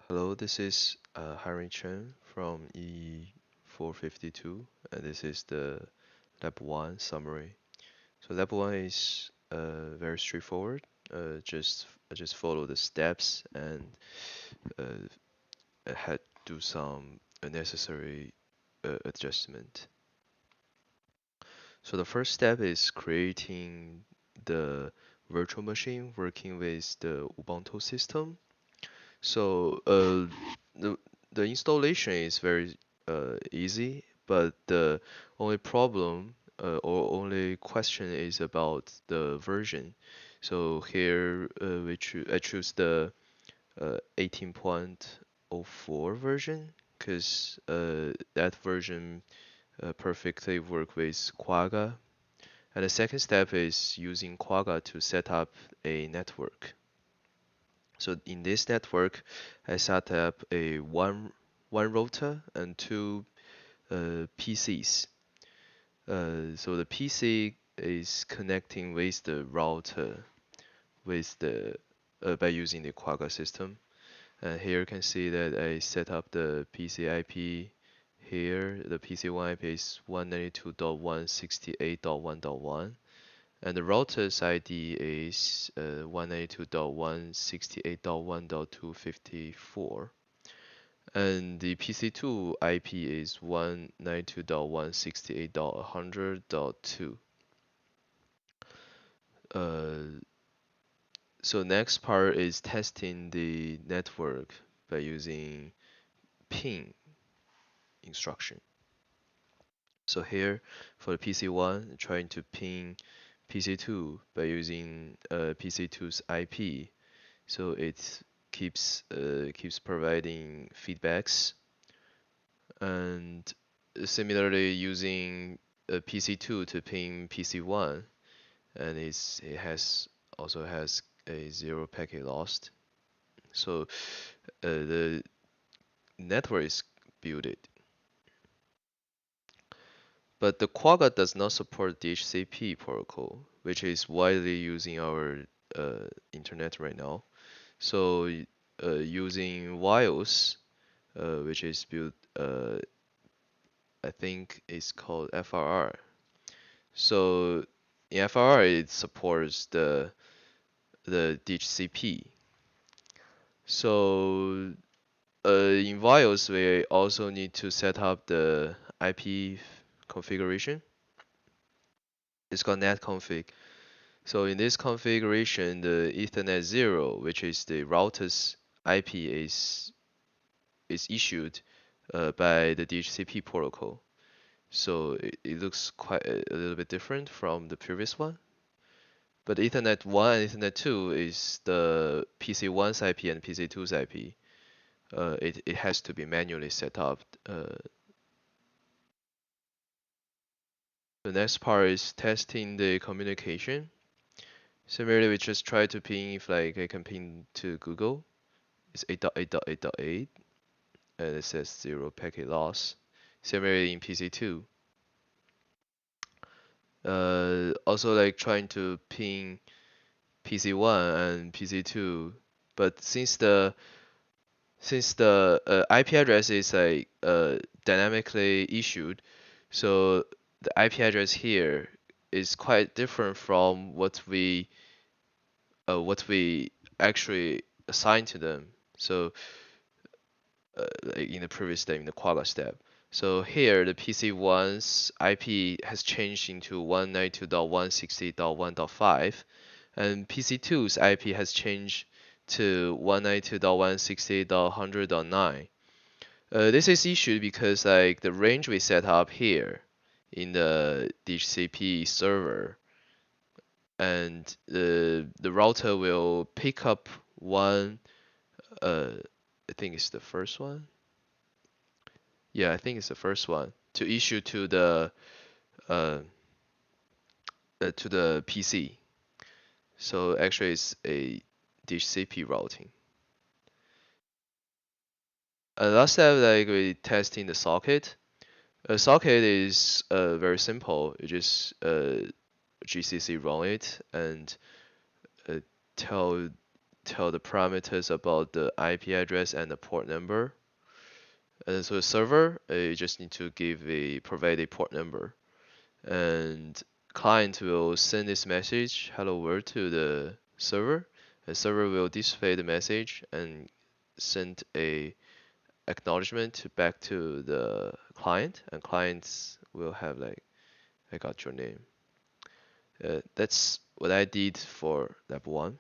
Hello, this is Hanrui Chen from EE452, and this is the Lab 1 summary. So Lab 1 is very straightforward. Just follow the steps and uh, had do some necessary adjustment. So the first step is creating the virtual machine working with the Ubuntu system. So the the installation is very easy, but the only problem or only question is about the version. So here I choose the 18.04 version because that version perfectly work with Quagga. And the second step is using Quagga to set up a network. So in this network, I set up a one router and two PCs. So the PC is connecting with the router with the by using the Quagga system. And here you can see that I set up the PC IP. Here the PC1 IP is 192.168.1.1. And the router's ID is 192.168.1.254. And the PC2 IP is 192.168.100.2. Uh, so next part is testing the network by using ping instruction. So here for the PC1, trying to ping PC2 by using PC2's IP. So it keeps providing feedbacks, and similarly using PC2 to ping PC1, and it also has a zero packet lost. So the network is built, but the Quagga does not support DHCP protocol, which is widely using our internet right now. So using WIOS, which is built, I think it's called FRR. So in FRR, it supports the DHCP. So in WIOS, we also need to set up the IP configuration. It's called netconfig. So in this configuration, the Ethernet 0, which is the router's IP, is issued by the DHCP protocol. So it looks quite a little bit different from the previous one. But Ethernet 1 and Ethernet 2 is the PC1's IP and PC2's IP. It has to be manually set up. The next part is testing the communication. Similarly, we just try to ping if like I can ping to Google. It's 8.8.8.8 and it says zero packet loss. Similarly in PC2. Also like trying to ping PC1 and PC2, but since the IP address is like dynamically issued, so the IP address here is quite different from what we actually assign to them. So like in the previous step, in the Quagga step. So here the PC1's IP has changed into 192.168.1.5, and PC2's IP has changed to 192.168.100.9. This is issued because like the range we set up here in the DHCP server, and the router will pick up one. I think it's the first one. Yeah, I think it's the first one to issue uh, to the PC. So actually, it's a DHCP routing. Last step, like we testing the socket. A socket is very simple. You just GCC run it and uh, tell tell the parameters about the IP address and the port number. And so the server, you just need to provide a port number, and client will send this message hello world to the server. The server will display the message and send a acknowledgement back to the client, and clients will have like, I got your name. That's what I did for Lab 1.